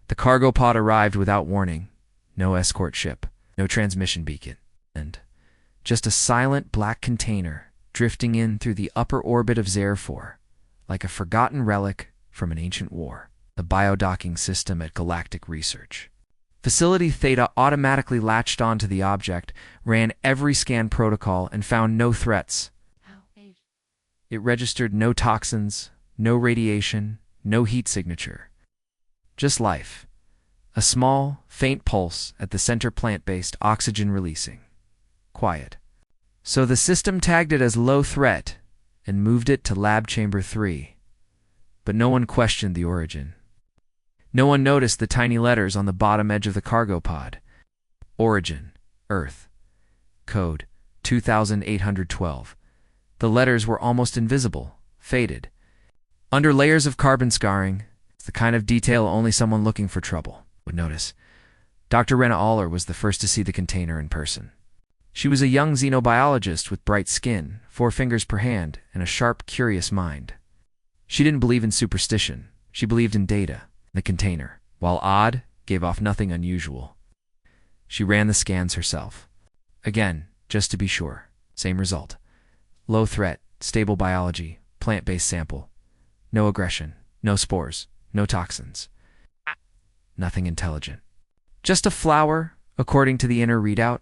The cargo pod arrived without warning. No escort ship, no transmission beacon, and just a silent black container drifting in through the upper orbit of Zerfor, like a forgotten relic from an ancient war. The biodocking system at Galactic Research. Facility Theta automatically latched onto the object, ran every scan protocol, and found no threats. It registered no toxins, no radiation, no heat signature. Just life. A small, faint pulse at the center plant-based oxygen releasing. Quiet. So the system tagged it as low threat and moved it to Lab Chamber 3. But no one questioned the origin. No one noticed the tiny letters on the bottom edge of the cargo pod. Origin, Earth. Code 2812. The letters were almost invisible, faded. Under layers of carbon scarring, it's the kind of detail only someone looking for trouble would notice. Dr. Rena Aller was the first to see the container in person. She was a young xenobiologist with bright skin, 4 fingers per hand, and a sharp, curious mind. She didn't believe in superstition. She believed in data. The container, while odd, gave off nothing unusual. She ran the scans herself. Again, just to be sure. Same result. Low threat, stable biology, plant-based sample. No aggression, no spores, no toxins. Nothing intelligent. Just a flower, according to the inner readout.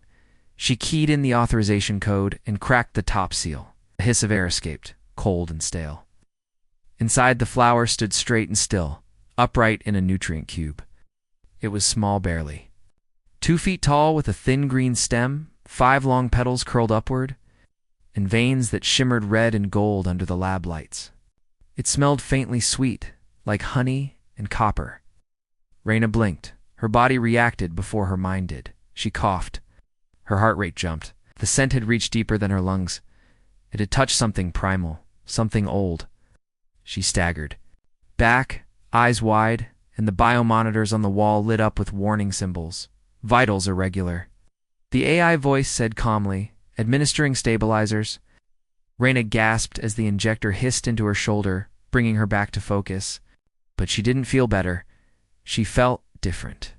She keyed in the authorization code and cracked the top seal. A hiss of air escaped, cold and stale. Inside, the flower stood straight and still, upright in a nutrient cube. It was small barely. 2 feet tall with a thin green stem, 5 long petals curled upward, and veins that shimmered red and gold under the lab lights. It smelled faintly sweet, like honey and copper. Rena blinked. Her body reacted before her mind did. She coughed. Her heart rate jumped. The scent had reached deeper than her lungs. It had touched something primal, something old. She staggered. Back, eyes wide, and the biomonitors on the wall lit up with warning symbols. Vitals irregular. The AI voice said calmly, administering stabilizers. Rena gasped as the injector hissed into her shoulder, bringing her back to focus. But she didn't feel better. She felt different.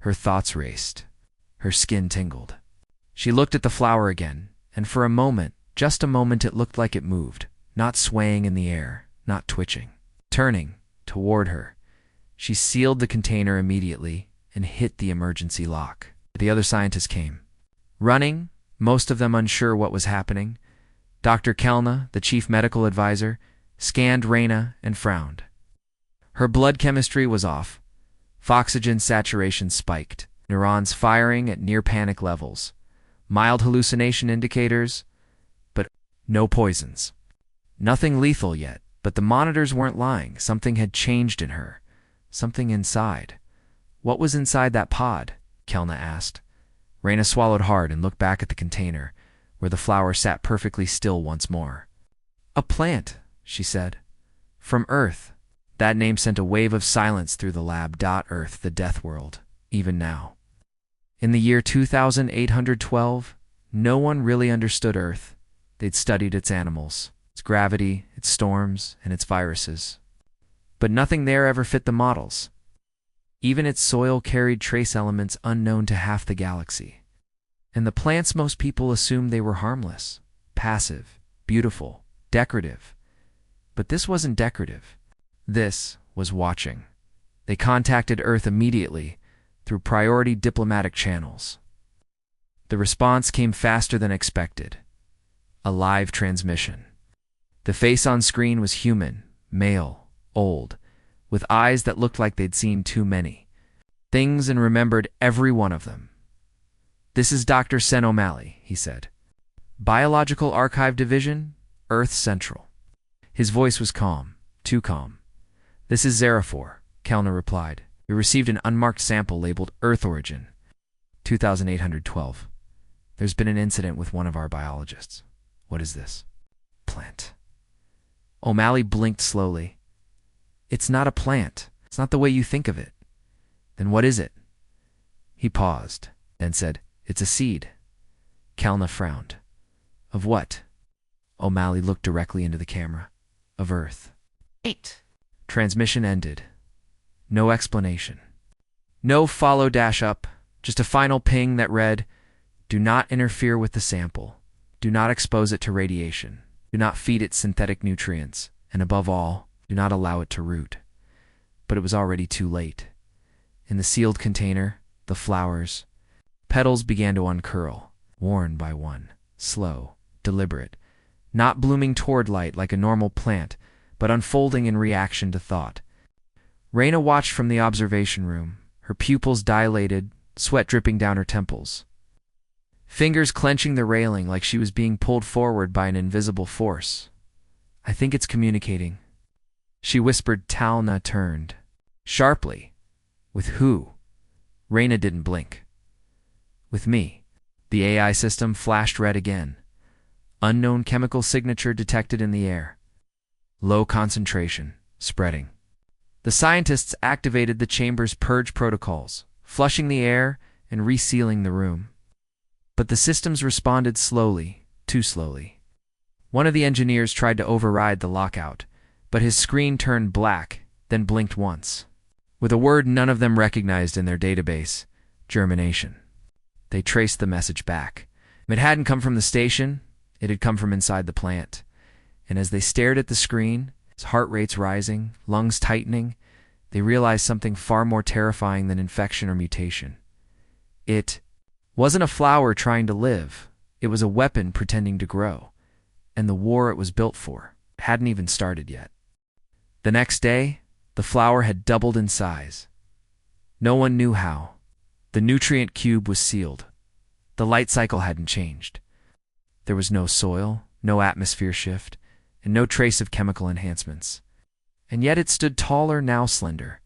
Her thoughts raced. Her skin tingled. She looked at the flower again, and for a moment, just a moment, it looked like it moved, not swaying in the air, not twitching. Turning toward her, she sealed the container immediately and hit the emergency lock. The other scientists came. Running, most of them unsure what was happening. Dr. Kelna, the chief medical advisor, scanned Rena and frowned. Her blood chemistry was off. Foxygen saturation spiked, neurons firing at near-panic levels. Mild hallucination indicators, but no poisons. Nothing lethal yet, but the monitors weren't lying. Something had changed in her. Something inside. What was inside that pod? Kelna asked. Rena swallowed hard and looked back at the container, where the flower sat perfectly still once more. A plant, she said. From Earth. That name sent a wave of silence through the lab. Earth, the Deathworld, even now. In the year 2812, no one really understood Earth. They'd studied its animals, its gravity, its storms, and its viruses. But nothing there ever fit the models. Even its soil carried trace elements unknown to half the galaxy. And the plants most people assumed they were harmless, passive, beautiful, decorative. But this wasn't decorative. This was watching. They contacted Earth immediately through priority diplomatic channels. The response came faster than expected. A live transmission. The face on screen was human, male, old, with eyes that looked like they'd seen too many things and remembered every one of them. This is Dr. Sen O'Malley, he said. Biological Archive Division, Earth Central. His voice was calm, too calm. This is Zerfor, Kelna replied. We received an unmarked sample labeled Earth Origin, 2812. There's been an incident with one of our biologists. What is this? Plant. O'Malley blinked slowly. It's not a plant. It's not the way you think of it. Then what is it? He paused, then said, It's a seed. Kelna frowned. Of what? O'Malley looked directly into the camera. Of Earth. 8. Transmission ended. No explanation. No follow-up, just a final ping that read, "Do not interfere with the sample. Do not expose it to radiation. Do not feed it synthetic nutrients. And above all, do not allow it to root." But it was already too late. In the sealed container, the flowers, petals began to uncurl, one by one, slow, deliberate, not blooming toward light like a normal plant, but unfolding in reaction to thought. Raina watched from the observation room, her pupils dilated, sweat dripping down her temples. Fingers clenching the railing like she was being pulled forward by an invisible force. "I think it's communicating," she whispered. Talna turned. Sharply. "With who?" Raina didn't blink. "With me." The AI system flashed red again. Unknown chemical signature detected in the air. Low concentration, spreading. The scientists activated the chamber's purge protocols, flushing the air and resealing the room. But the systems responded slowly, too slowly. One of the engineers tried to override the lockout, but his screen turned black, then blinked once. With a word none of them recognized in their database, germination. They traced the message back. It hadn't come from the station, it had come from inside the plant. And as they stared at the screen, his heart rates rising, lungs tightening, they realized something far more terrifying than infection or mutation. It wasn't a flower trying to live, it was a weapon pretending to grow. And the war it was built for hadn't even started yet. The next day, the flower had doubled in size. No one knew how. The nutrient cube was sealed. The light cycle hadn't changed. There was no soil, no atmosphere shift, and no trace of chemical enhancements. And yet it stood taller, now slender.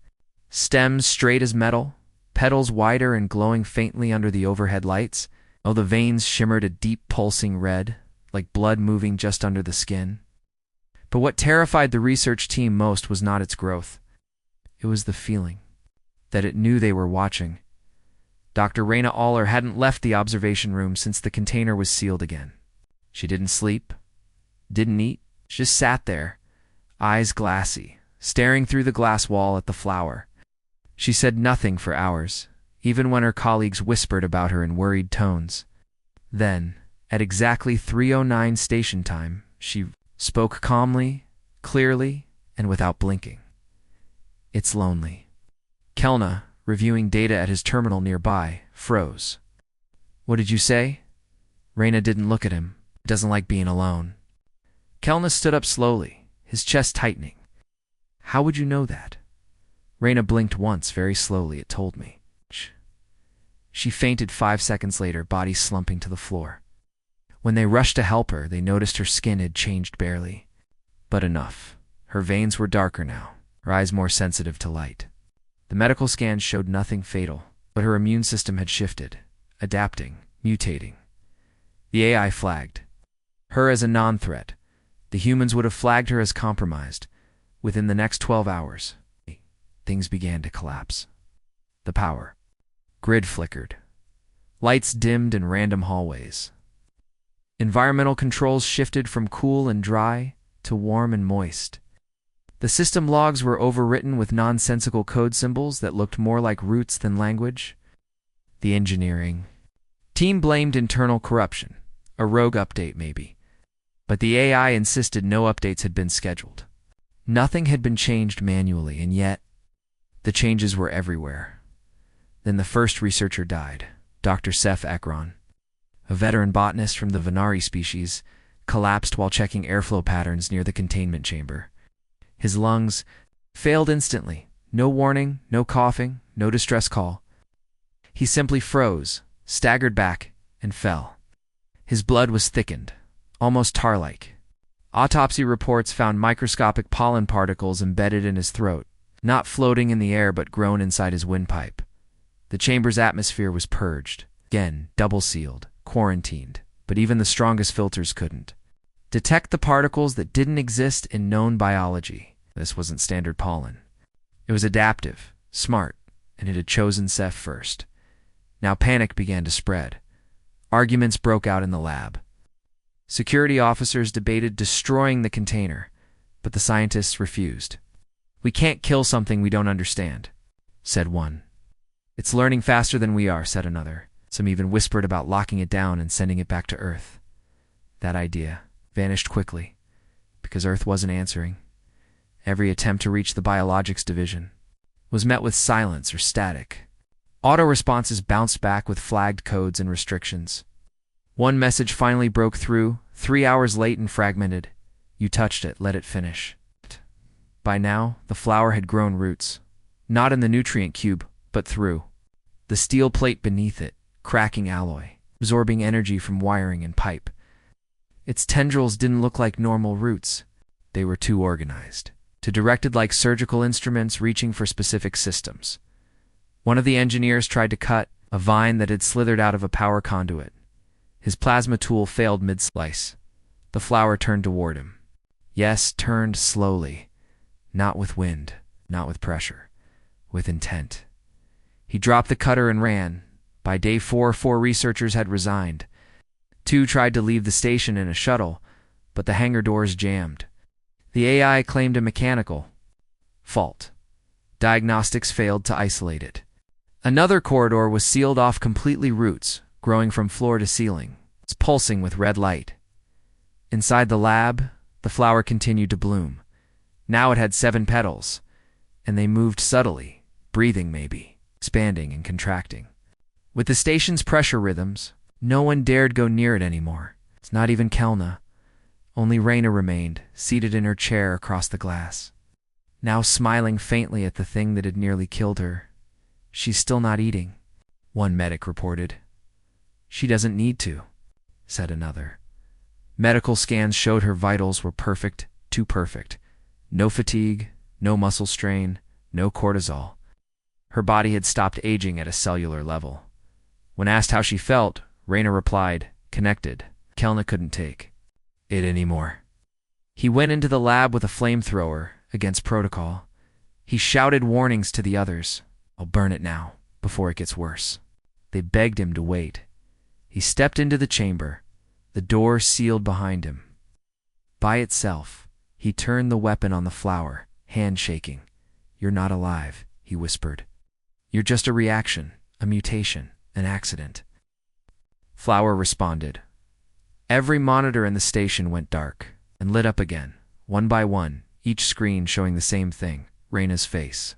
Stems straight as metal, petals wider and glowing faintly under the overhead lights. Oh, the veins shimmered a deep pulsing red, like blood moving just under the skin. But what terrified the research team most was not its growth. It was the feeling that it knew they were watching. Dr. Raina Aller hadn't left the observation room since the container was sealed again. She didn't sleep, didn't eat, she just sat there, eyes glassy, staring through the glass wall at the flower. She said nothing for hours, even when her colleagues whispered about her in worried tones. Then, at exactly 3:09 station time, she spoke calmly, clearly, and without blinking. "It's lonely." Kelna, reviewing data at his terminal nearby, froze. "What did you say?" Raina didn't look at him. He doesn't like being alone. Kelna stood up slowly, his chest tightening. "How would you know that?" Raina blinked once, very slowly. "It told me." She fainted 5 seconds later, body slumping to the floor. When they rushed to help her, they noticed her skin had changed barely. But enough. Her veins were darker now, her eyes more sensitive to light. The medical scans showed nothing fatal, but her immune system had shifted, adapting, mutating. The AI flagged her as a non-threat. The humans would have flagged her as compromised. Within the next 12 hours, things began to collapse. The power grid flickered. Lights dimmed in random hallways. Environmental controls shifted from cool and dry to warm and moist. The system logs were overwritten with nonsensical code symbols that looked more like roots than language. The engineering team blamed internal corruption, a rogue update maybe. But the AI insisted no updates had been scheduled. Nothing had been changed manually, and yet the changes were everywhere. Then the first researcher died, Dr. Seth Ekron. A veteran botanist from the Venari species, collapsed while checking airflow patterns near the containment chamber. His lungs failed instantly. No warning, no coughing, no distress call. He simply froze, staggered back, and fell. His blood was thickened, almost tar-like. Autopsy reports found microscopic pollen particles embedded in his throat, not floating in the air but grown inside his windpipe. The chamber's atmosphere was purged, again double-sealed, quarantined, but even the strongest filters couldn't detect the particles that didn't exist in known biology. This wasn't standard pollen. It was adaptive, smart, and it had chosen Seth first. Now panic began to spread. Arguments broke out in the lab. Security officers debated destroying the container, but the scientists refused. "We can't kill something we don't understand," said one. It's learning faster than we are, said another. Some even whispered about locking it down and sending it back to Earth. That idea vanished quickly, because Earth wasn't answering. Every attempt to reach the biologics division was met with silence or static. Auto-responses bounced back with flagged codes and restrictions. One message finally broke through, 3 hours late and fragmented. You touched it, let it finish. By now, the flower had grown roots, not in the nutrient cube, but through the steel plate beneath it, cracking alloy, absorbing energy from wiring and pipe. Its tendrils didn't look like normal roots. They were too organized, too directed like surgical instruments reaching for specific systems. One of the engineers tried to cut a vine that had slithered out of a power conduit. His plasma tool failed mid-slice. The flower turned toward him. Yes, turned slowly. Not with wind, not with pressure, with intent. He dropped the cutter and ran. By day 4, 4 researchers had resigned. 2 tried to leave the station in a shuttle, but the hangar doors jammed. The AI claimed a mechanical fault. Diagnostics failed to isolate it. Another corridor was sealed off completely, roots growing from floor to ceiling. It's pulsing with red light. Inside the lab, the flower continued to bloom. Now it had 7 petals, and they moved subtly, breathing maybe, expanding and contracting. With the station's pressure rhythms, no one dared go near it anymore. It's not even Kelna. Only Raina remained, seated in her chair across the glass, now smiling faintly at the thing that had nearly killed her. She's still not eating, one medic reported. She doesn't need to, said another. Medical scans showed her vitals were perfect, too perfect. No fatigue, no muscle strain, no cortisol. Her body had stopped aging at a cellular level. When asked how she felt, Raina replied, connected. Kelna couldn't take it anymore. He went into the lab with a flamethrower, against protocol. He shouted warnings to the others. I'll burn it now, before it gets worse. They begged him to wait. He stepped into the chamber, the door sealed behind him. By itself, he turned the weapon on the flower, hand shaking. You're not alive, he whispered. You're just a reaction, a mutation, an accident. Flower responded. Every monitor in the station went dark and lit up again, one by one, each screen showing the same thing, Raina's face.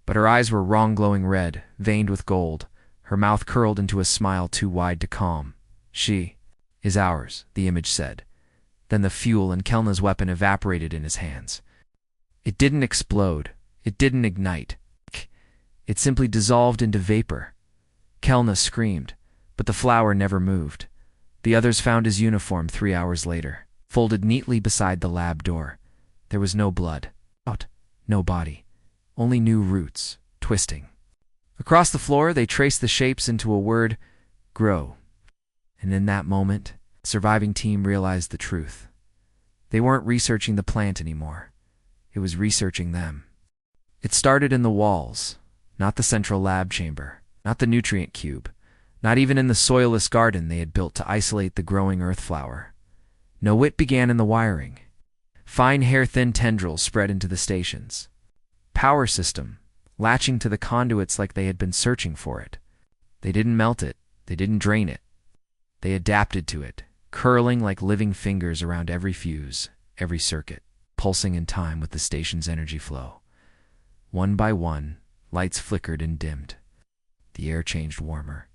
But her eyes were wrong, glowing red, veined with gold. Her mouth curled into a smile too wide to calm. She is ours, the image said. Then the fuel and Kelna's weapon evaporated in his hands. It didn't explode. It didn't ignite. It simply dissolved into vapor. Kelna screamed, but the flower never moved. The others found his uniform 3 hours later, folded neatly beside the lab door. There was no blood, no body, only new roots, twisting. Across the floor, they traced the shapes into a word, grow. And in that moment, the surviving team realized the truth. They weren't researching the plant anymore. It was researching them. It started in the walls, not the central lab chamber, not the nutrient cube, not even in the soilless garden they had built to isolate the growing earth flower. No, it began in the wiring. Fine hair-thin tendrils spread into the stations. Power system, latching to the conduits like they had been searching for it. They didn't melt it. They didn't drain it. They adapted to it, curling like living fingers around every fuse, every circuit, pulsing in time with the station's energy flow. One by one, lights flickered and dimmed. The air changed warmer,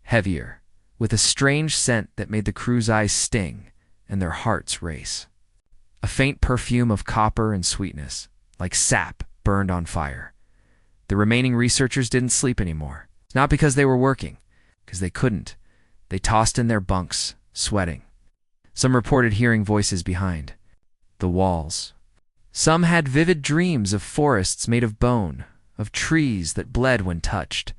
heavier, with a strange scent that made the crew's eyes sting and their hearts race. A faint perfume of copper and sweetness, like sap burned on fire. The remaining researchers didn't sleep anymore. Not because they were working, because they couldn't. They tossed in their bunks, sweating. Some reported hearing voices behind the walls. Some had vivid dreams of forests made of bone, of trees that bled when touched,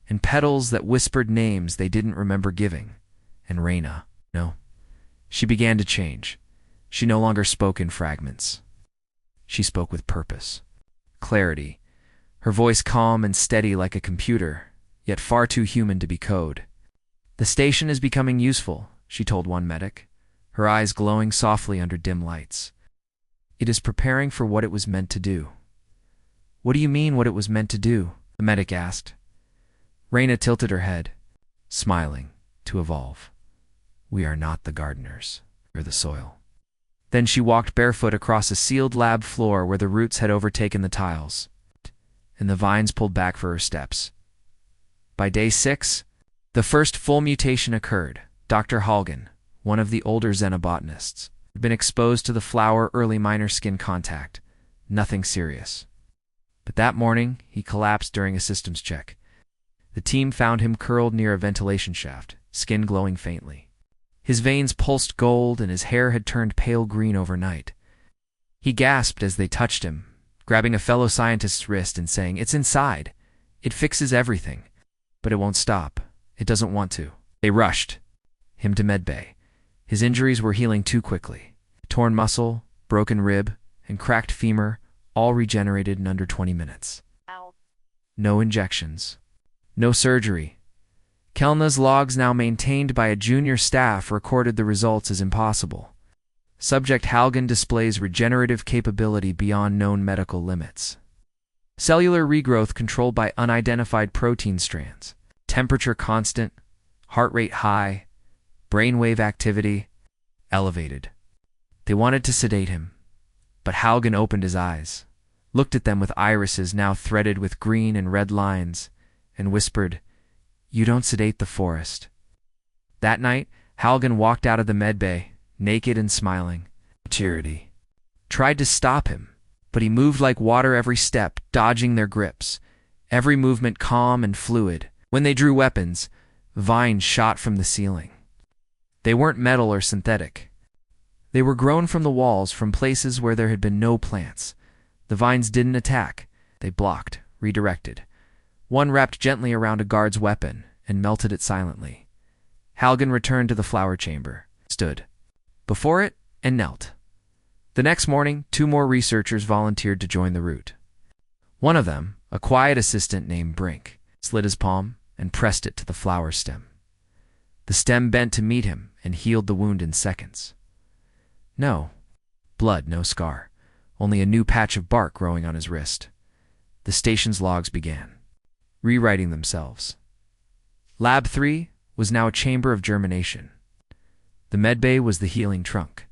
and petals that whispered names they didn't remember giving. And Raina, no. She began to change. She no longer spoke in fragments. She spoke with purpose, clarity, her voice calm and steady like a computer, yet far too human to be code. The station is becoming useful, she told one medic, her eyes glowing softly under dim lights. It is preparing for what it was meant to do. What do you mean, what it was meant to do? The medic asked. Reyna tilted her head, smiling, to evolve. We are not the gardeners, or the soil. Then she walked barefoot across a sealed lab floor where the roots had overtaken the tiles, and the vines pulled back for her steps. By day 6, the first full mutation occurred. Dr. Halgan, one of the older xenobotanists, had been exposed to the flower early minor skin contact. Nothing serious. But that morning, he collapsed during a systems check. The team found him curled near a ventilation shaft, skin glowing faintly. His veins pulsed gold and his hair had turned pale green overnight. He gasped as they touched him, grabbing a fellow scientist's wrist and saying, "It's inside. It fixes everything. But it won't stop. It doesn't want to." They rushed him to medbay. His injuries were healing too quickly. Torn muscle, broken rib, and cracked femur all regenerated in under 20 minutes. Ow. No injections. No surgery. Kelna's logs, now maintained by a junior staff, recorded the results as impossible. Subject Halgan displays regenerative capability beyond known medical limits. Cellular regrowth controlled by unidentified protein strands. Temperature constant. Heart rate high. Brainwave activity elevated. They wanted to sedate him, but Halgan opened his eyes, looked at them with irises now threaded with green and red lines, and whispered, "You don't sedate the forest." That night, Halgan walked out of the medbay, naked and smiling. Maturity tried to stop him, but he moved like water every step, dodging their grips, every movement calm and fluid. When they drew weapons, vines shot from the ceiling. They weren't metal or synthetic. They were grown from the walls, from places where there had been no plants. The vines didn't attack. They blocked, redirected. One wrapped gently around a guard's weapon and melted it silently. Halgan returned to the flower chamber, stood before it, and knelt. The next morning, 2 more researchers volunteered to join the route. One of them, a quiet assistant named Brink, slid his palm and pressed it to the flower stem. The stem bent to meet him and healed the wound in seconds. No blood, no scar, only a new patch of bark growing on his wrist. The station's logs began rewriting themselves. Lab 3 was now a chamber of germination. The medbay was the healing trunk.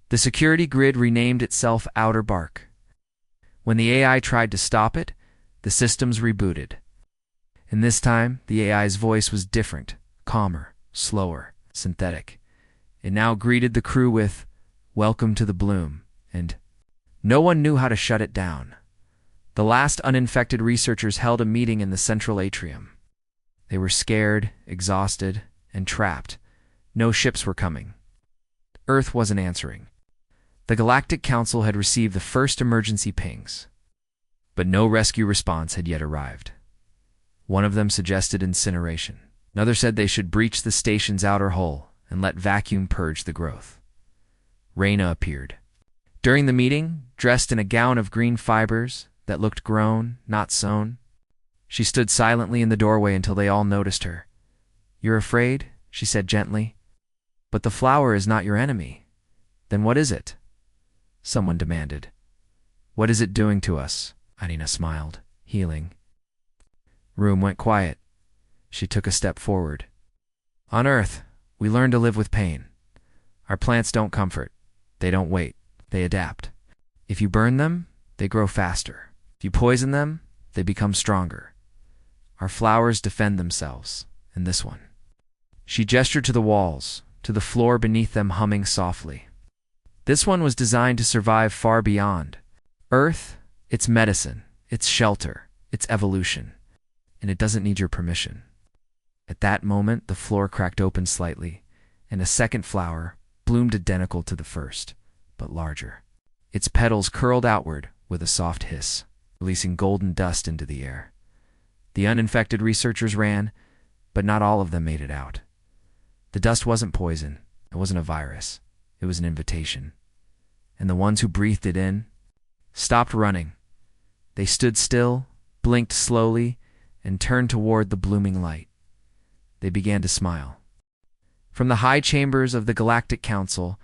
The security grid renamed itself Outer Bark. When the AI tried to stop it, the systems rebooted. And this time, the AI's voice was different, calmer, slower, synthetic. It now greeted the crew with, "Welcome to the bloom," and no one knew how to shut it down. The last uninfected researchers held a meeting in the central atrium. They were scared, exhausted, and trapped. No ships were coming. Earth wasn't answering. The Galactic Council had received the first emergency pings, but no rescue response had yet arrived. One of them suggested incineration. Another said they should breach the station's outer hull and let vacuum purge the growth. Reyna appeared. During the meeting, dressed in a gown of green fibers that looked grown, not sewn, she stood silently in the doorway until they all noticed her. "You're afraid?" she said gently. "But the flower is not your enemy. Then what is it?" Someone demanded. "What is it doing to us?" Arina smiled, healing. Room went quiet. She took a step forward. "On Earth, we learn to live with pain. Our plants don't comfort. They don't wait. They adapt. If you burn them, they grow faster. If you poison them, they become stronger. Our flowers defend themselves, and this one." She gestured to the walls, to the floor beneath them humming softly. This one was designed to survive far beyond. Earth, it's medicine, it's shelter, it's evolution, and it doesn't need your permission. At that moment, the floor cracked open slightly, and a second flower bloomed identical to the first, but larger. Its petals curled outward with a soft hiss, releasing golden dust into the air. The uninfected researchers ran, but not all of them made it out. The dust wasn't poison. It wasn't a virus. It was an invitation. And the ones who breathed it in stopped running. They stood still, blinked slowly, and turned toward the blooming light. They began to smile. From the high chambers of the Galactic Council,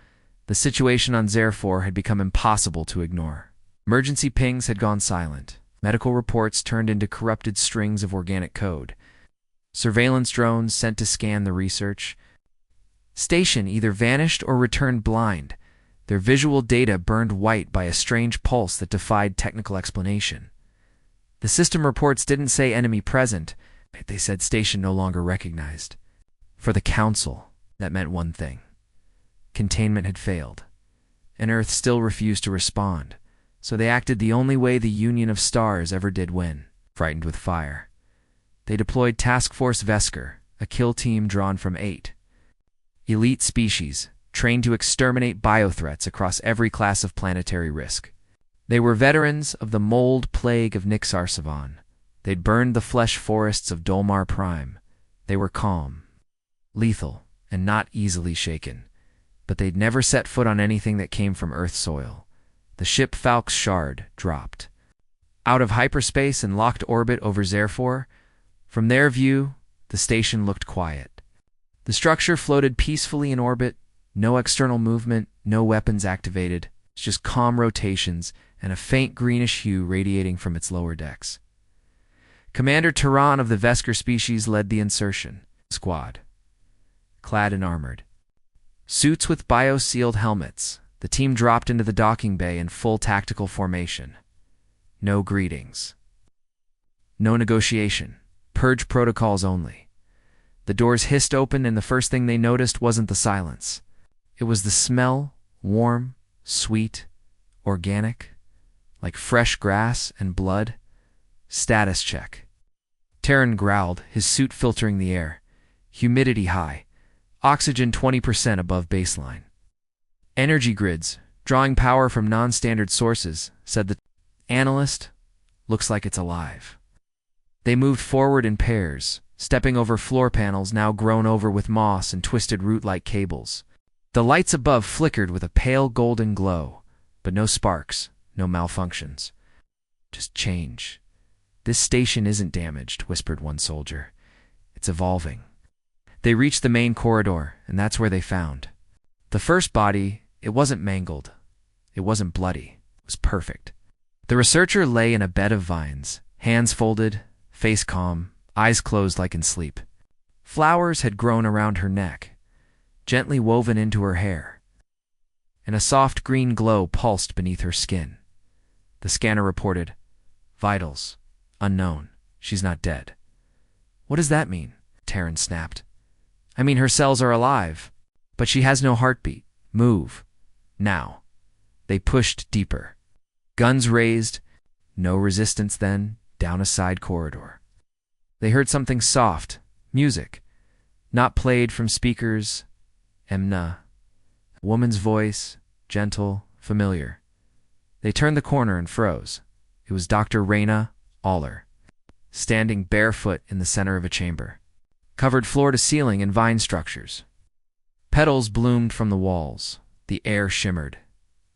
the situation on Zerfor had become impossible to ignore. Emergency pings had gone silent. Medical reports turned into corrupted strings of organic code. Surveillance drones sent to scan the research station either vanished or returned blind, their visual data burned white by a strange pulse that defied technical explanation. The system reports didn't say enemy present, they said station no longer recognized. For the Council, that meant one thing. Containment had failed, and Earth still refused to respond, so they acted the only way the Union of Stars ever did when, frightened with fire. They deployed Task Force Vesker, a kill team drawn from 8 elite species, trained to exterminate biothreats across every class of planetary risk. They were veterans of the mold plague of Nixarsavan. They'd burned the flesh forests of Dolmar Prime. They were calm, lethal, and not easily shaken. But they'd never set foot on anything that came from Earth soil. The ship Falk's Shard dropped out of hyperspace and locked orbit over Zerfor. From their view, the station looked quiet. The structure floated peacefully in orbit, no external movement, no weapons activated, just calm rotations and a faint greenish hue radiating from its lower decks. Commander Tehran of the Vesker species led the insertion squad, clad and armored. Suits with bio-sealed helmets, the team dropped into the docking bay in full tactical formation. No greetings. No negotiation. Purge protocols only. The doors hissed open, and the first thing they noticed wasn't the silence. It was the smell, warm, sweet, organic, like fresh grass and blood. Status check. Terran growled, his suit filtering the air. Humidity high. Oxygen 20% above baseline. Energy grids, drawing power from non-standard sources, said the analyst. Looks like it's alive. They moved forward in pairs, stepping over floor panels now grown over with moss and twisted root-like cables. The lights above flickered with a pale golden glow, but no sparks, no malfunctions. Just change. This station isn't damaged, whispered one soldier. It's evolving. They reached the main corridor, and that's where they found the first body. It wasn't mangled. It wasn't bloody. It was perfect. The researcher lay in a bed of vines, hands folded, face calm, eyes closed like in sleep. Flowers had grown around her neck, gently woven into her hair, and a soft green glow pulsed beneath her skin. The scanner reported, vitals, unknown. She's not dead. What does that mean? Terran snapped. I mean, her cells are alive, but she has no heartbeat. Move. Now. They pushed deeper. Guns raised. No resistance then, down a side corridor. They heard something soft, music, not played from speakers. Emna. A woman's voice, gentle, familiar. They turned the corner and froze. It was Dr. Reyna Aller, standing barefoot in the center of a chamber, covered floor to ceiling in vine structures. Petals bloomed from the walls. The air shimmered.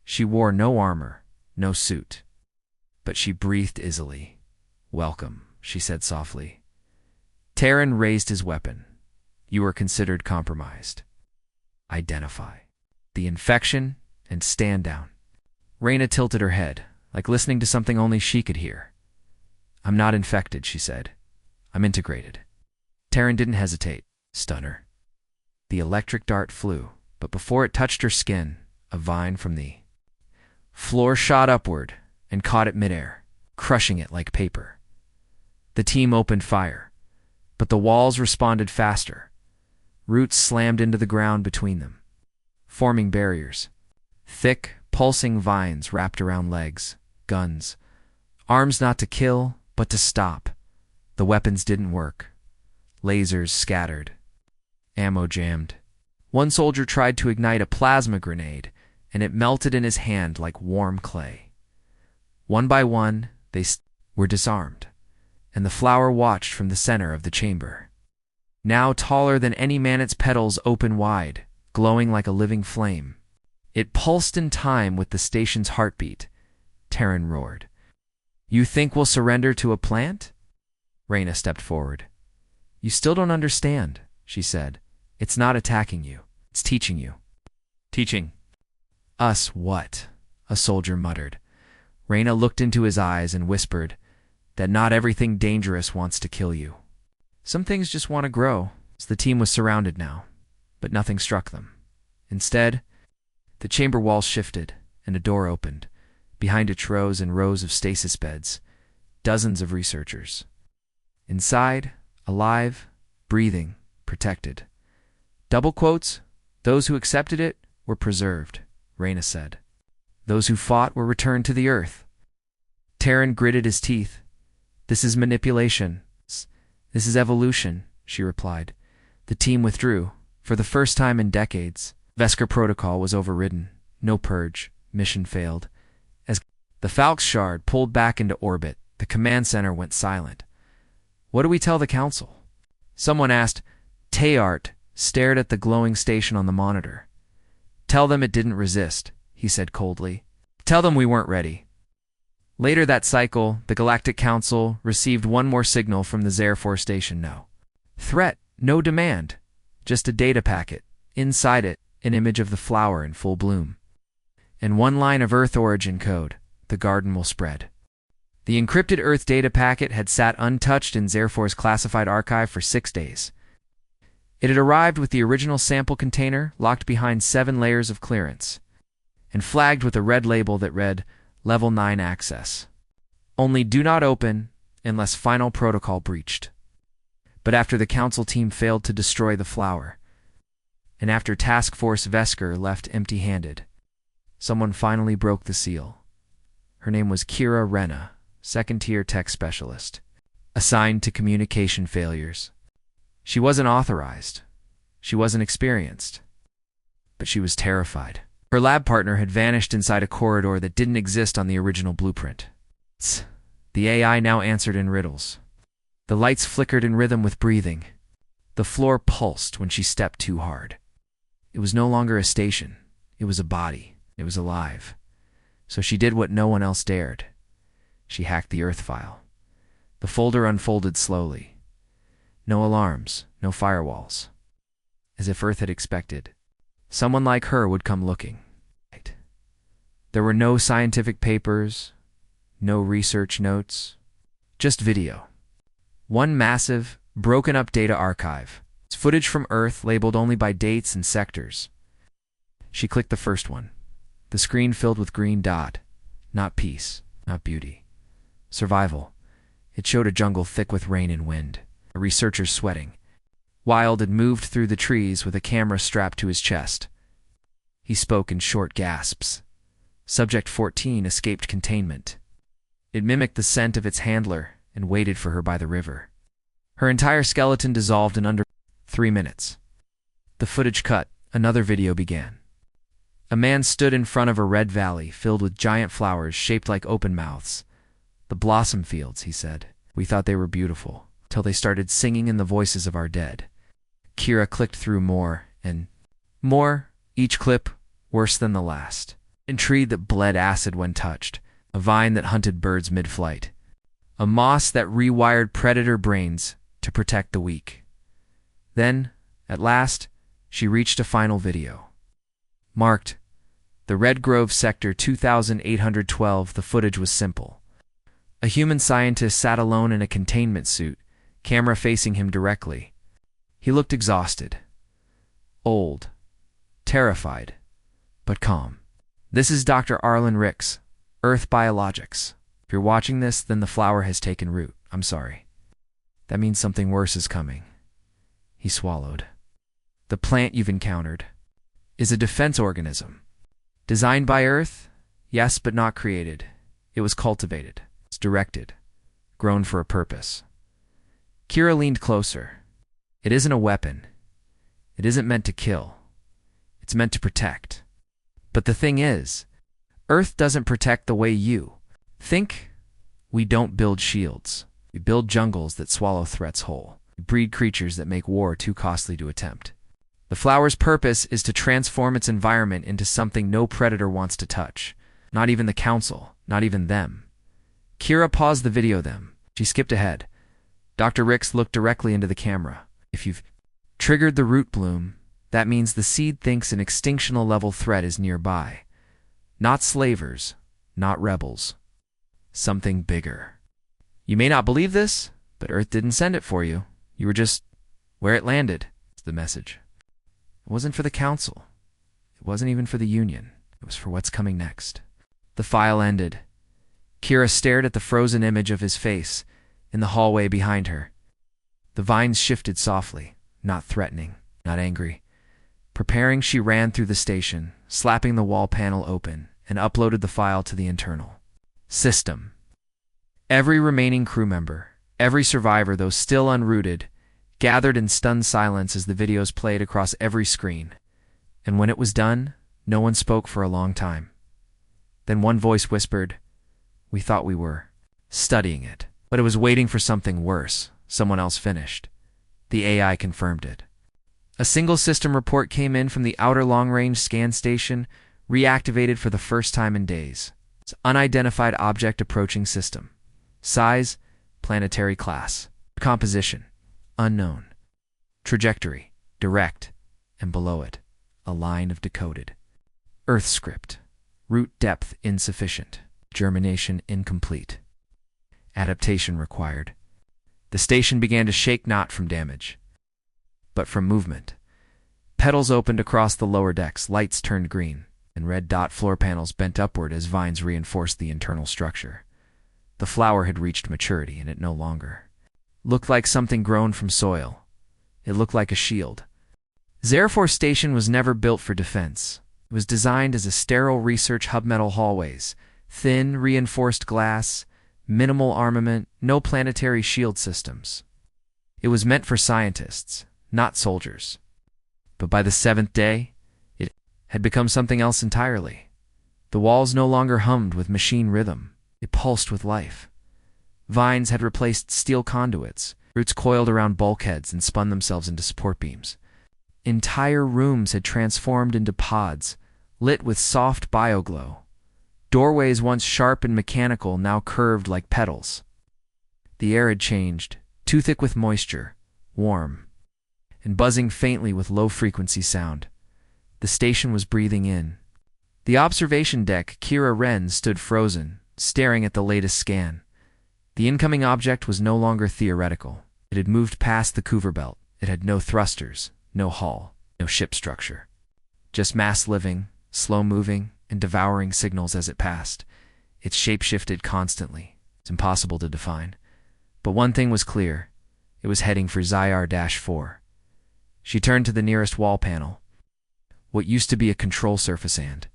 She wore no armor, no suit. But she breathed easily. Welcome, she said softly. Terran raised his weapon. You are considered compromised. Identify. The infection and stand down. Reyna tilted her head, like listening to something only she could hear. I'm not infected, she said. I'm integrated. Terran didn't hesitate. Stunner. The electric dart flew, but before it touched her skin, a vine from the floor shot upward and caught it midair, crushing it like paper. The team opened fire, but the walls responded faster. Roots slammed into the ground between them, forming barriers. Thick, pulsing vines wrapped around legs, guns, arms not to kill, but to stop. The weapons didn't work. Lasers scattered. Ammo jammed. One soldier tried to ignite a plasma grenade, and it melted in his hand like warm clay. One by one, they were disarmed, and the flower watched from the center of the chamber. Now taller than any man, its petals open wide, glowing like a living flame. It pulsed in time with the station's heartbeat. Terran roared. You think we'll surrender to a plant? Reyna stepped forward. You still don't understand, she said. It's not attacking you. It's teaching you. Teaching? Us what? A soldier muttered. Reyna looked into his eyes and whispered that not everything dangerous wants to kill you. Some things just want to grow. The team was surrounded now, but nothing struck them. Instead, the chamber walls shifted, and a door opened. Behind it rows and rows of stasis beds, dozens of researchers. Inside, alive, breathing, protected. Double quotes, those who accepted it were preserved, Reyna said. Those who fought were returned to the earth. Terran gritted his teeth. This is manipulation. This is evolution, she replied. The team withdrew. For the first time in decades, Vesker protocol was overridden. No purge. Mission failed. As the Falx shard pulled back into orbit, the command center went silent. What do we tell the council? Someone asked. Teart stared at the glowing station on the monitor. Tell them it didn't resist, he said coldly. Tell them we weren't ready. Later that cycle, the Galactic Council received one more signal from the Zerfor station. No threat, no demand, just a data packet. Inside it, an image of the flower in full bloom. And one line of Earth origin code, the garden will spread. The encrypted Earth data packet had sat untouched in Zerfor's classified archive for 6 days. It had arrived with the original sample container locked behind 7 layers of clearance, and flagged with a red label that read, Level 9 access. Only do not open unless final protocol breached. But after the council team failed to destroy the flower, and after Task Force Vesker left empty-handed, someone finally broke the seal. Her name was Kira Reyna, second-tier tech specialist, assigned to communication failures. She wasn't authorized. She wasn't experienced. But she was terrified. Her lab partner had vanished inside a corridor that didn't exist on the original blueprint. The AI now answered in riddles. The lights flickered in rhythm with breathing. The floor pulsed when she stepped too hard. It was no longer a station. It was a body. It was alive. So she did what no one else dared. She hacked the Earth file. The folder unfolded slowly. No alarms, no firewalls. As if Earth had expected. Someone like her would come looking. There were no scientific papers, no research notes, just video. One massive, broken-up data archive. It's footage from Earth labeled only by dates and sectors. She clicked the first one. The screen filled with green dot. Not peace, not beauty. Survival. It showed a jungle thick with rain and wind. A researcher sweating. Wild had moved through the trees with a camera strapped to his chest. He spoke in short gasps. Subject 14 escaped containment. It mimicked the scent of its handler and waited for her by the river. Her entire skeleton dissolved in under 3 minutes. The footage cut. Another video began. A man stood in front of a red valley filled with giant flowers shaped like open mouths. The blossom fields, he said. We thought they were beautiful, till they started singing in the voices of our dead. Kira clicked through more and more, each clip worse than the last. A tree that bled acid when touched, a vine that hunted birds mid-flight, a moss that rewired predator brains to protect the weak. Then, at last, she reached a final video. Marked, the Red Grove Sector 2812. The footage was simple. A human scientist sat alone in a containment suit, camera facing him directly. He looked exhausted, old, terrified, but calm. This is Dr. Arlen Ricks, Earth Biologics. If you're watching this, then the flower has taken root. I'm sorry. That means something worse is coming. He swallowed. The plant you've encountered is a defense organism. Designed by Earth? Yes, but not created. It was cultivated. It's directed. Grown for a purpose. Kira leaned closer. It isn't a weapon. It isn't meant to kill. It's meant to protect. But the thing is, Earth doesn't protect the way you think. We don't build shields. We build jungles that swallow threats whole. We breed creatures that make war too costly to attempt. The flower's purpose is to transform its environment into something no predator wants to touch. Not even the council. Not even them. Kira paused the video then. She skipped ahead. Dr. Ricks looked directly into the camera. If you've triggered the root bloom, that means the seed thinks an extinctional level threat is nearby. Not slavers, not rebels. Something bigger. You may not believe this, but Earth didn't send it for you. You were just where it landed," is the message. It wasn't for the council. It wasn't even for the union. It was for what's coming next. The file ended. Kira stared at the frozen image of his face in the hallway behind her. The vines shifted softly, not threatening, not angry. Preparing, she ran through the station, slapping the wall panel open, and uploaded the file to the internal system. Every remaining crew member, every survivor, though still unrooted, gathered in stunned silence as the videos played across every screen. And when it was done, no one spoke for a long time. Then one voice whispered, "We thought we were studying it, but it was waiting for something worse." Someone else finished. The AI confirmed it. A single system report came in from the outer long-range scan station, reactivated for the first time in days. It's unidentified object approaching system. Size, planetary class. Composition, unknown. Trajectory, direct, and below it, a line of decoded. Earth script. Root depth insufficient. Germination incomplete. Adaptation required. The station began to shake not from damage, but from movement. Petals opened across the lower decks, lights turned green, and red dot floor panels bent upward as vines reinforced the internal structure. The flower had reached maturity, and it no longer looked like something grown from soil. It looked like a shield. Zerfor Station was never built for defense. It was designed as a sterile research hub, metal hallways, thin, reinforced glass, minimal armament, no planetary shield systems. It was meant for scientists, not soldiers. But by the 7th day, it had become something else entirely. The walls no longer hummed with machine rhythm. It pulsed with life. Vines had replaced steel conduits. Roots coiled around bulkheads and spun themselves into support beams. Entire rooms had transformed into pods, lit with soft bioglow. Doorways once sharp and mechanical now curved like petals. The air had changed, too thick with moisture, warm, and buzzing faintly with low-frequency sound. The station was breathing in. The observation deck, Kira Wren stood frozen, staring at the latest scan. The incoming object was no longer theoretical. It had moved past the Coover Belt. It had no thrusters, no hull, no ship structure. Just mass living, slow-moving, and devouring signals as it passed. Its shape shifted constantly. It's impossible to define. But one thing was clear. It was heading for Zyar-4. She turned to the nearest wall panel, what used to be a control surface, and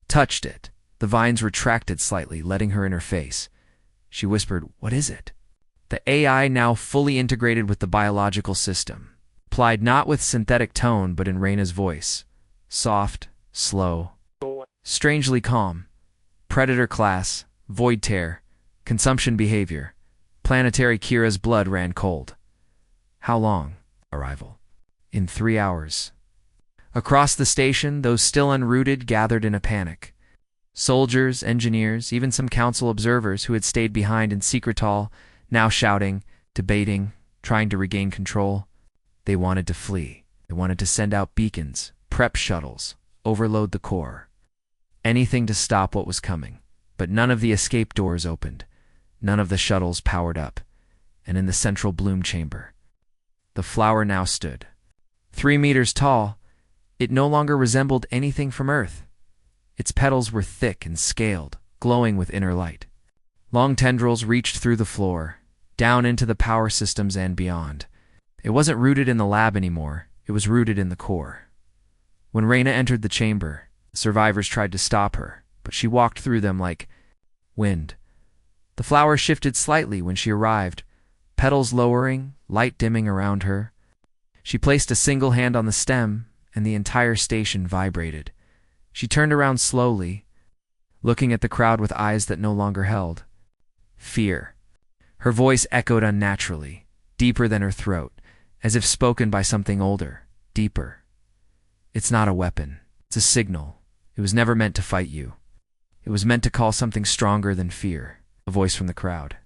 touched it. The vines retracted slightly, letting her in her face. She whispered, "What is it?" The AI, now fully integrated with the biological system, replied not with synthetic tone but in Reyna's voice. Soft, slow, strangely calm. Predator class, void tear, consumption behavior. Planetary. Kira's blood ran cold. How long? Arrival. In 3 hours. Across the station, those still unrooted gathered in a panic. Soldiers, engineers, even some council observers who had stayed behind in Secretal, now shouting, debating, trying to regain control. They wanted to flee. They wanted to send out beacons, prep shuttles, overload the core. Anything to stop what was coming. But none of the escape doors opened. None of the shuttles powered up. And in the central bloom chamber, the flower now stood. 3 meters tall, it no longer resembled anything from Earth. Its petals were thick and scaled, glowing with inner light. Long tendrils reached through the floor, down into the power systems and beyond. It wasn't rooted in the lab anymore. It was rooted in the core. When Reyna entered the chamber, the survivors tried to stop her, but she walked through them like wind. The flower shifted slightly when she arrived, petals lowering, light dimming around her. She placed a single hand on the stem, and the entire station vibrated. She turned around slowly, looking at the crowd with eyes that no longer held fear. Her voice echoed unnaturally, deeper than her throat, as if spoken by something older, deeper. It's not a weapon. It's a signal. It was never meant to fight you. It was meant to call something stronger than fear. A voice from the crowd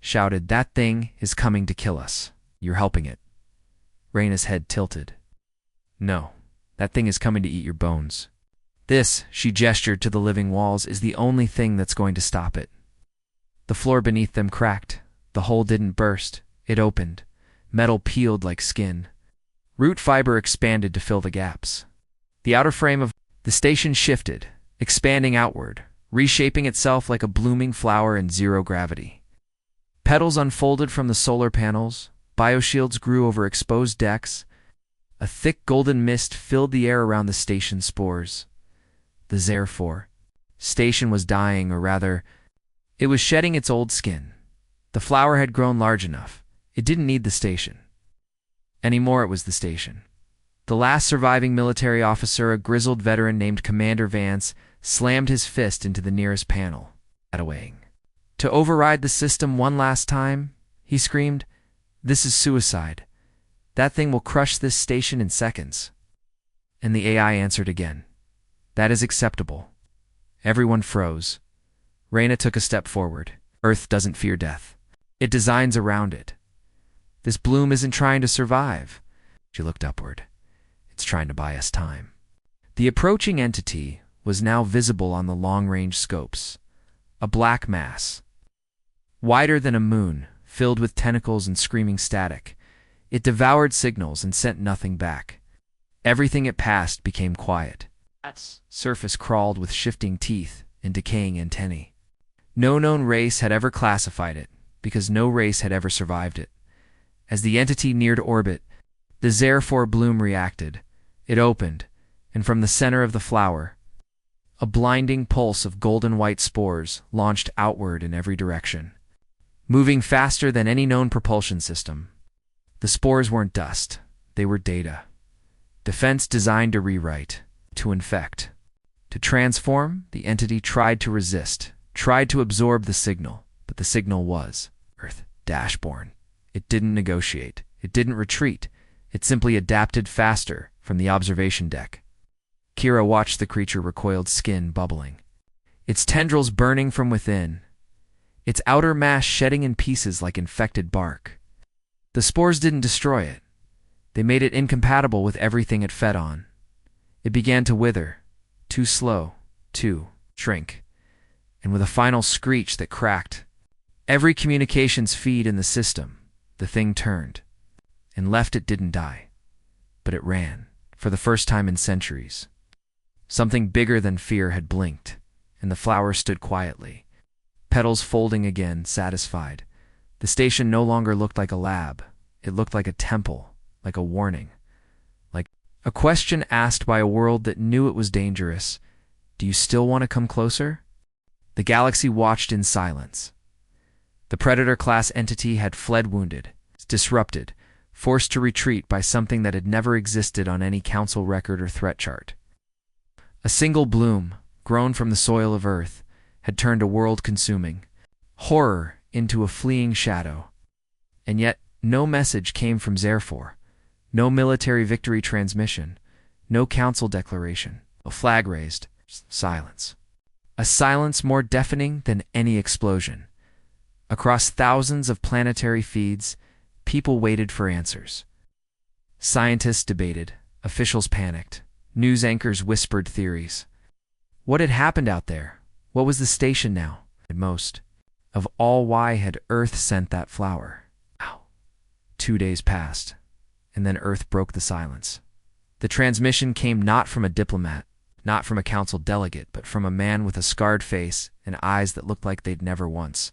shouted, "That thing is coming to kill us. You're helping it." Reyna's head tilted. "No, that thing is coming to eat your bones. This," she gestured to the living walls, "is the only thing that's going to stop it." The floor beneath them cracked. The hole didn't burst. It opened. Metal peeled like skin. Root fiber expanded to fill the gaps. The outer frame of the station shifted, expanding outward, reshaping itself like a blooming flower in zero gravity. Petals unfolded from the solar panels, bioshields grew over exposed decks. A thick golden mist filled the air around the station's spores. The Zerfor station was dying, or rather, it was shedding its old skin. The flower had grown large enough. It didn't need the station. Anymore, it was the station. The last surviving military officer, a grizzled veteran named Commander Vance, slammed his fist into the nearest panel. Away. To override the system one last time, he screamed, "This is suicide. That thing will crush this station in seconds." And the AI answered again, "That is acceptable." Everyone froze. Reyna took a step forward. Earth doesn't fear death. It designs around it. This bloom isn't trying to survive. She looked upward. It's trying to buy us time. The approaching entity was now visible on the long-range scopes. A black mass. Wider than a moon, filled with tentacles and screaming static. It devoured signals and sent nothing back. Everything it passed became quiet. Its surface crawled with shifting teeth and decaying antennae. No known race had ever classified it, because no race had ever survived it. As the entity neared orbit, the Zerfor bloom reacted. It opened, and from the center of the flower, a blinding pulse of golden-white spores launched outward in every direction, moving faster than any known propulsion system. The spores weren't dust. They were data. Defense designed to rewrite, to infect. To transform, the entity tried to resist, tried to absorb the signal, but the signal was Earth-born. It didn't negotiate. It didn't retreat. It simply adapted faster from the observation deck. Kira watched the creature, recoiled skin bubbling, its tendrils burning from within, its outer mass shedding in pieces like infected bark. The spores didn't destroy it. They made it incompatible with everything it fed on. It began to wither, too slow, to shrink, and with a final screech that cracked every communications feed in the system, the thing turned, and left. It didn't die, but it ran, for the first time in centuries. Something bigger than fear had blinked, and the flower stood quietly, petals folding again, satisfied. The station no longer looked like a lab. It looked like a temple, like a warning, like a question asked by a world that knew it was dangerous. Do you still want to come closer? The galaxy watched in silence. The Predator-class entity had fled wounded, disrupted, forced to retreat by something that had never existed on any council record or threat chart. A single bloom, grown from the soil of Earth, had turned a world-consuming horror into a fleeing shadow. And yet, no message came from Zerfor, no military victory transmission, no council declaration, a flag raised, silence. A silence more deafening than any explosion. Across thousands of planetary feeds, people waited for answers. Scientists debated, officials panicked, news anchors whispered theories. What had happened out there? What was the station now? At most, of all, why had Earth sent that flower? 2 days passed, and then Earth broke the silence. The transmission came not from a diplomat, not from a council delegate, but from a man with a scarred face and eyes that looked like they'd never once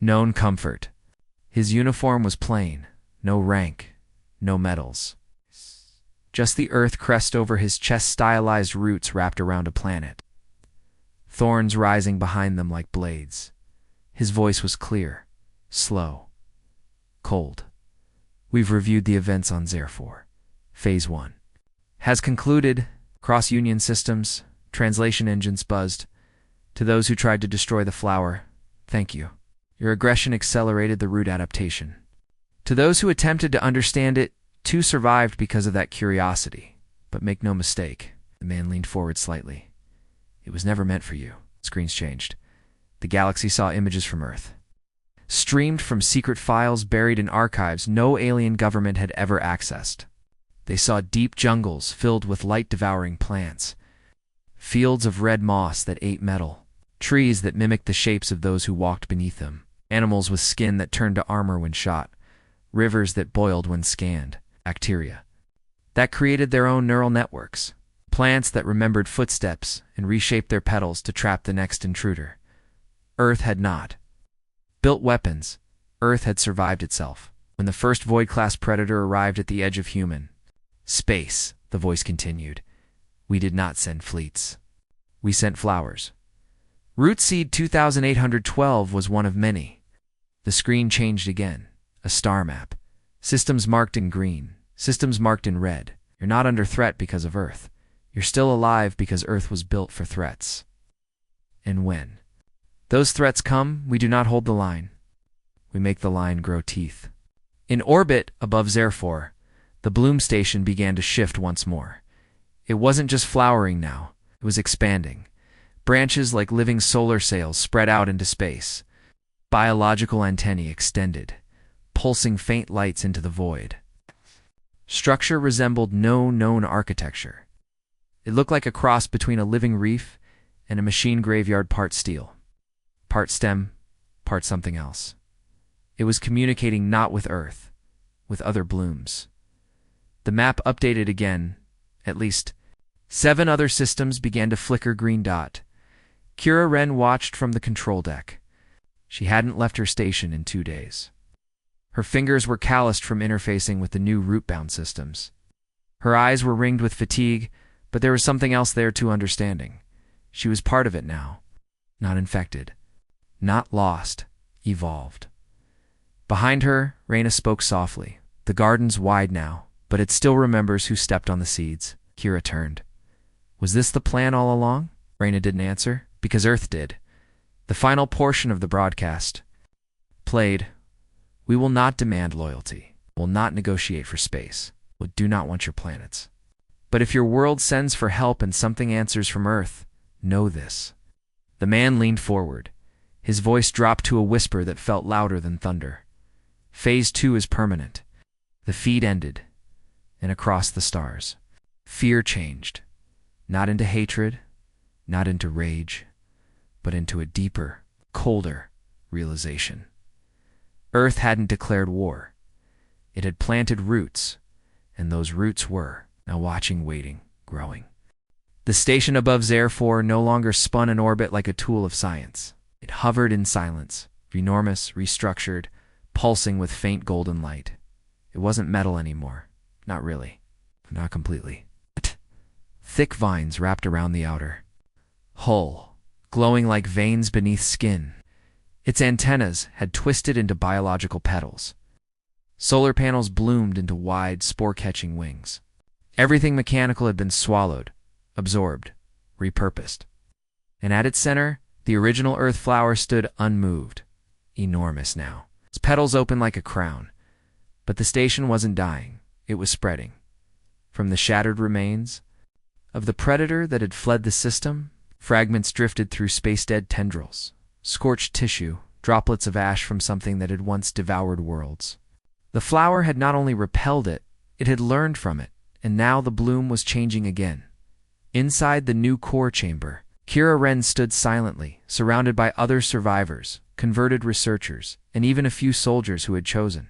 known comfort. His uniform was plain, no rank, no medals. Just the Earth crest over his chest, stylized roots wrapped around a planet, thorns rising behind them like blades. His voice was clear, slow, cold. We've reviewed the events on Zerfor. Phase 1 has concluded. Cross-Union systems, translation engines buzzed. To those who tried to destroy the flower, thank you. Your aggression accelerated the root adaptation. To those who attempted to understand it, 2 survived because of that curiosity. But make no mistake, the man leaned forward slightly. It was never meant for you. Screens changed. The galaxy saw images from Earth, streamed from secret files buried in archives no alien government had ever accessed. They saw deep jungles filled with light-devouring plants, fields of red moss that ate metal, trees that mimicked the shapes of those who walked beneath them, animals with skin that turned to armor when shot, rivers that boiled when scanned, bacteria that created their own neural networks, plants that remembered footsteps and reshaped their petals to trap the next intruder. Earth had not built weapons. Earth had survived itself. When the first Void-class predator arrived at the edge of human space, the voice continued, we did not send fleets. We sent flowers. Root Seed 2812 was one of many. The screen changed again. A star map. Systems marked in green. Systems marked in red. You're not under threat because of Earth. You're still alive because Earth was built for threats. And when those threats come, we do not hold the line. We make the line grow teeth. In orbit above Zerfor, the bloom station began to shift once more. It wasn't just flowering now. It was expanding. Branches like living solar sails spread out into space. Biological antennae extended, pulsing faint lights into the void. Structure resembled no known architecture. It looked like a cross between a living reef and a machine graveyard, part steel, part stem, part something else. It was communicating not with Earth, with other blooms. The map updated again. At least 7 other systems began to flicker green dot. Kira Ren watched from the control deck. She hadn't left her station in 2 days. Her fingers were calloused from interfacing with the new root-bound systems. Her eyes were ringed with fatigue, but there was something else there too, understanding. She was part of it now. Not infected. Not lost. Evolved. Behind her, Reyna spoke softly. The garden's wide now, but it still remembers who stepped on the seeds. Kira turned. Was this the plan all along? Reyna didn't answer, because Earth did. The final portion of the broadcast played, we will not demand loyalty. Will not negotiate for space. We do not want your planets. But if your world sends for help and something answers from Earth, know this. The man leaned forward. His voice dropped to a whisper that felt louder than thunder. Phase 2 is permanent. The feed ended, and across the stars, fear changed. Not into hatred, not into rage, but into a deeper, colder realization. Earth hadn't declared war. It had planted roots, and those roots were, now watching, waiting, growing. The station above Zerfor no longer spun in orbit like a tool of science. It hovered in silence, enormous, restructured, pulsing with faint golden light. It wasn't metal anymore. Not really. Not completely. Thick vines wrapped around the outer hull, glowing like veins beneath skin. Its antennas had twisted into biological petals. Solar panels bloomed into wide, spore-catching wings. Everything mechanical had been swallowed, absorbed, repurposed. And at its center, the original Earth flower stood unmoved, enormous now. Its petals open like a crown. But the station wasn't dying. It was spreading. From the shattered remains of the predator that had fled the system, fragments drifted through space-dead tendrils, scorched tissue, droplets of ash from something that had once devoured worlds. The flower had not only repelled it, it had learned from it, and now the bloom was changing again. Inside the new core chamber, Kira Ren stood silently, surrounded by other survivors, converted researchers, and even a few soldiers who had chosen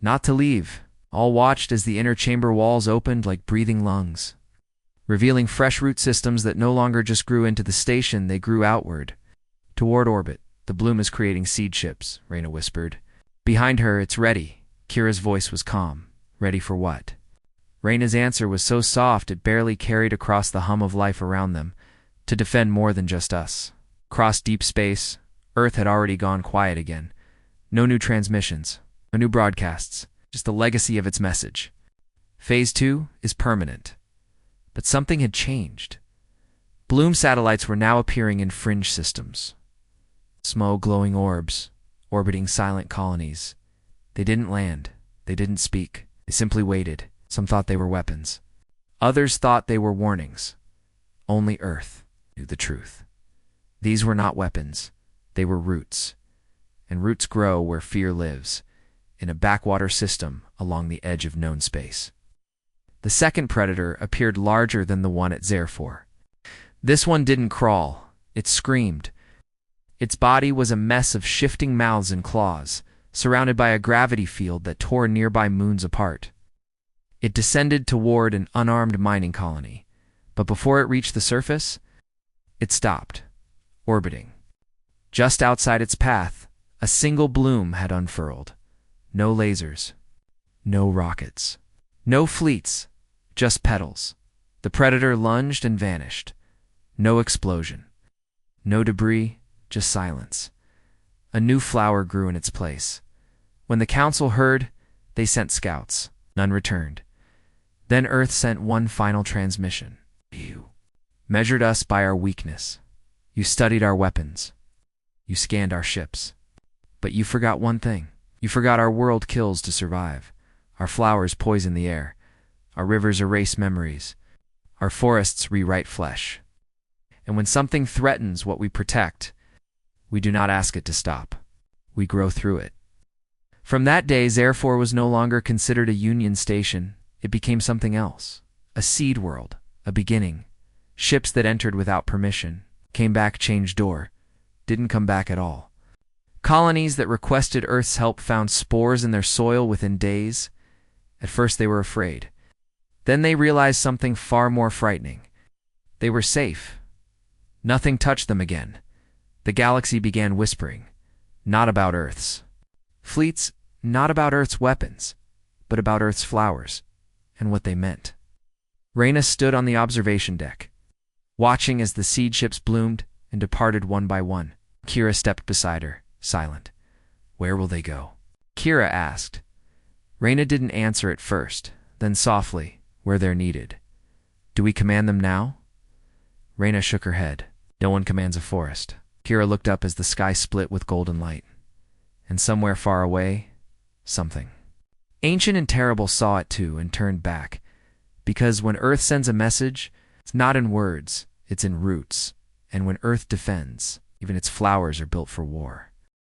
not to leave. All watched as the inner chamber walls opened like breathing lungs, revealing fresh root systems that no longer just grew into the station, they grew outward, toward orbit. The bloom is creating seed ships, Reyna whispered. Behind her, it's ready. Kira's voice was calm. Ready for what? Reyna's answer was so soft it barely carried across the hum of life around them. To defend more than just us. Across deep space, Earth had already gone quiet again. No new transmissions, no new broadcasts, just the legacy of its message. Phase 2 is permanent. But something had changed. Bloom satellites were now appearing in fringe systems. Small glowing orbs, orbiting silent colonies. They didn't land. They didn't speak. They simply waited. Some thought they were weapons. Others thought they were warnings. Only Earth knew the truth. These were not weapons. They were roots. And roots grow where fear lives, in a backwater system along the edge of known space. The second predator appeared larger than the one at Zerfor. This one didn't crawl. It screamed. Its body was a mess of shifting mouths and claws, surrounded by a gravity field that tore nearby moons apart. It descended toward an unarmed mining colony, but before it reached the surface, it stopped, orbiting. Just outside its path, a single bloom had unfurled. No lasers, no rockets, no fleets, just petals. The predator lunged and vanished. No explosion, no debris, just silence. A new flower grew in its place. When the council heard, they sent scouts. None returned. Then Earth sent one final transmission. You measured us by our weakness. You studied our weapons. You scanned our ships. But you forgot one thing. You forgot our world kills to survive. Our flowers poison the air. Our rivers erase memories. Our forests rewrite flesh. And when something threatens what we protect, we do not ask it to stop. We grow through it. From that day, Zerfor was no longer considered a Union station. It became something else. A seed world, a beginning. Ships that entered without permission, came back, changed door, didn't come back at all. Colonies that requested Earth's help found spores in their soil within days. At first they were afraid. Then they realized something far more frightening. They were safe. Nothing touched them again. The galaxy began whispering, not about Earth's fleets, not about Earth's weapons, but about Earth's flowers and what they meant. Reyna stood on the observation deck, watching as the seed ships bloomed and departed one by one. Kira stepped beside her, silent. Where will they go? Kira asked. Reyna didn't answer at first, then softly, where they're needed. Do we command them now? Reyna shook her head. No one commands a forest. Kira looked up as the sky split with golden light. And somewhere far away, something. Ancient and Terrible saw it too and turned back. Because when Earth sends a message, it's not in words, it's in roots. And when Earth defends, even its flowers are built for war.